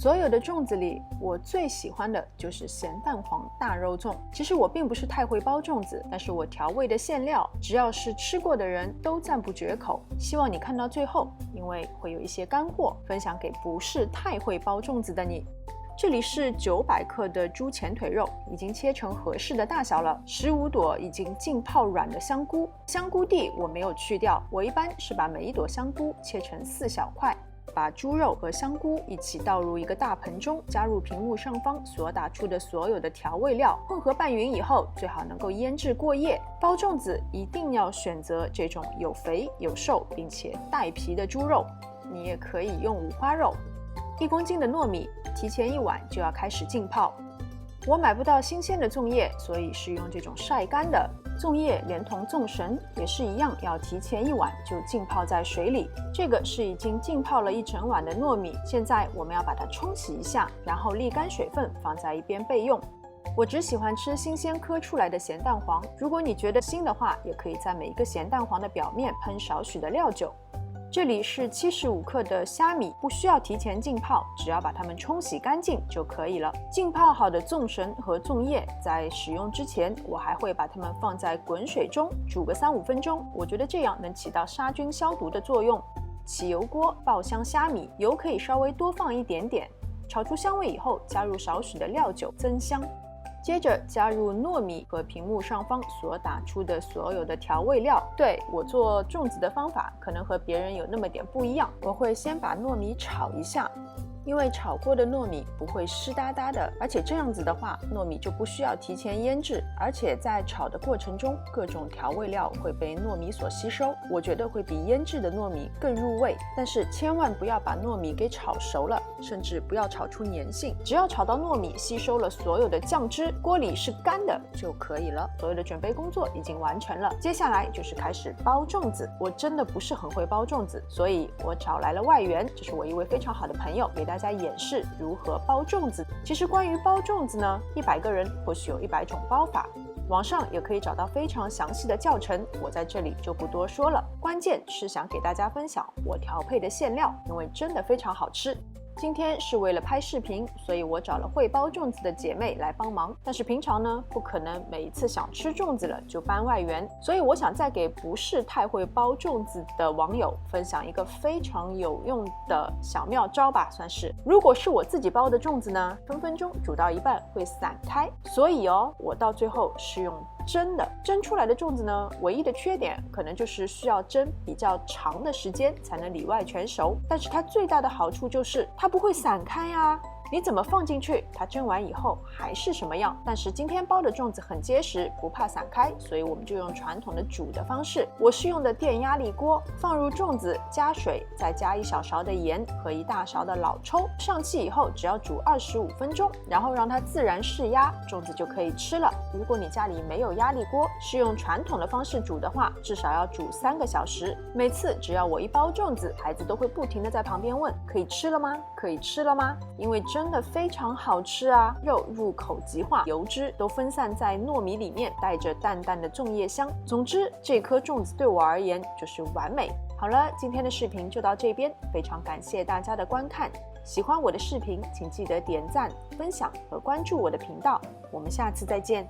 所有的粽子里，我最喜欢的就是咸蛋黄大肉粽。其实我并不是太会包粽子，但是我调味的馅料，只要是吃过的人都赞不绝口。希望你看到最后，因为会有一些干货分享给不是太会包粽子的你。这里是900克的猪前腿肉，已经切成合适的大小了。15朵已经浸泡软的香菇，香菇蒂我没有去掉，我一般是把每一朵香菇切成4小块。把猪肉和香菇一起倒入一个大盆中，加入屏幕上方所打出的所有的调味料，混合拌匀以后，最好能够腌制过夜。包粽子一定要选择这种有肥有瘦并且带皮的猪肉，你也可以用五花肉。1公斤的糯米，提前1晚就要开始浸泡。我买不到新鲜的粽叶，所以是用这种晒干的粽叶，连同粽绳也是一样，要提前1晚就浸泡在水里。这个是已经浸泡了1整晚的糯米，现在我们要把它冲洗一下，然后沥干水分，放在一边备用。我只喜欢吃新鲜磕出来的咸蛋黄，如果你觉得腥的话，也可以在每一个咸蛋黄的表面喷少许的料酒。这里是75克的虾米，不需要提前浸泡，只要把它们冲洗干净就可以了。浸泡好的粽绳和粽叶，在使用之前，我还会把它们放在滚水中煮个3-5分钟，我觉得这样能起到杀菌消毒的作用。起油锅爆香虾米，油可以稍微多放一点点，炒出香味以后，加入少许的料酒增香。接着加入糯米和屏幕上方所打出的所有的调味料。对，我做粽子的方法可能和别人有那么点不一样，我会先把糯米炒一下，因为炒过的糯米不会湿哒哒的，而且这样子的话，糯米就不需要提前腌制，而且在炒的过程中，各种调味料会被糯米所吸收，我觉得会比腌制的糯米更入味。但是千万不要把糯米给炒熟了，甚至不要炒出粘性，只要炒到糯米吸收了所有的酱汁，锅里是干的就可以了。所有的准备工作已经完成了，接下来就是开始包粽子。我真的不是很会包粽子，所以我找来了外援，这是我一位非常好的朋友，给大家演示如何包粽子。其实关于包粽子呢，100个人或许有100种包法，网上也可以找到非常详细的教程，我在这里就不多说了。关键是想给大家分享我调配的馅料，因为真的非常好吃。今天是为了拍视频，所以我找了会包粽子的姐妹来帮忙。但是平常呢，不可能每一次想吃粽子了就搬外援，所以我想再给不是太会包粽子的网友分享一个非常有用的小妙招吧，算是。如果是我自己包的粽子呢，分分钟煮到一半会散开，所以我到最后是用蒸的。蒸出来的粽子呢，唯一的缺点可能就是需要蒸比较长的时间才能里外全熟，但是它最大的好处就是它不会散开啊，你怎么放进去，它蒸完以后还是什么样。但是今天包的粽子很结实，不怕散开，所以我们就用传统的煮的方式。我是用的电压力锅，放入粽子，加水，再加1小勺的盐和1大勺的老抽，上气以后只要煮25分钟，然后让它自然释压，粽子就可以吃了。如果你家里没有压力锅，是用传统的方式煮的话，至少要煮3个小时。每次只要我一包粽子，孩子都会不停地在旁边问：可以吃了吗？可以吃了吗？因为真的非常好吃啊，肉入口即化，油脂都分散在糯米里面，带着淡淡的粽叶香。总之，这颗粽子对我而言就是完美。好了，今天的视频就到这边，非常感谢大家的观看。喜欢我的视频，请记得点赞、分享和关注我的频道。我们下次再见。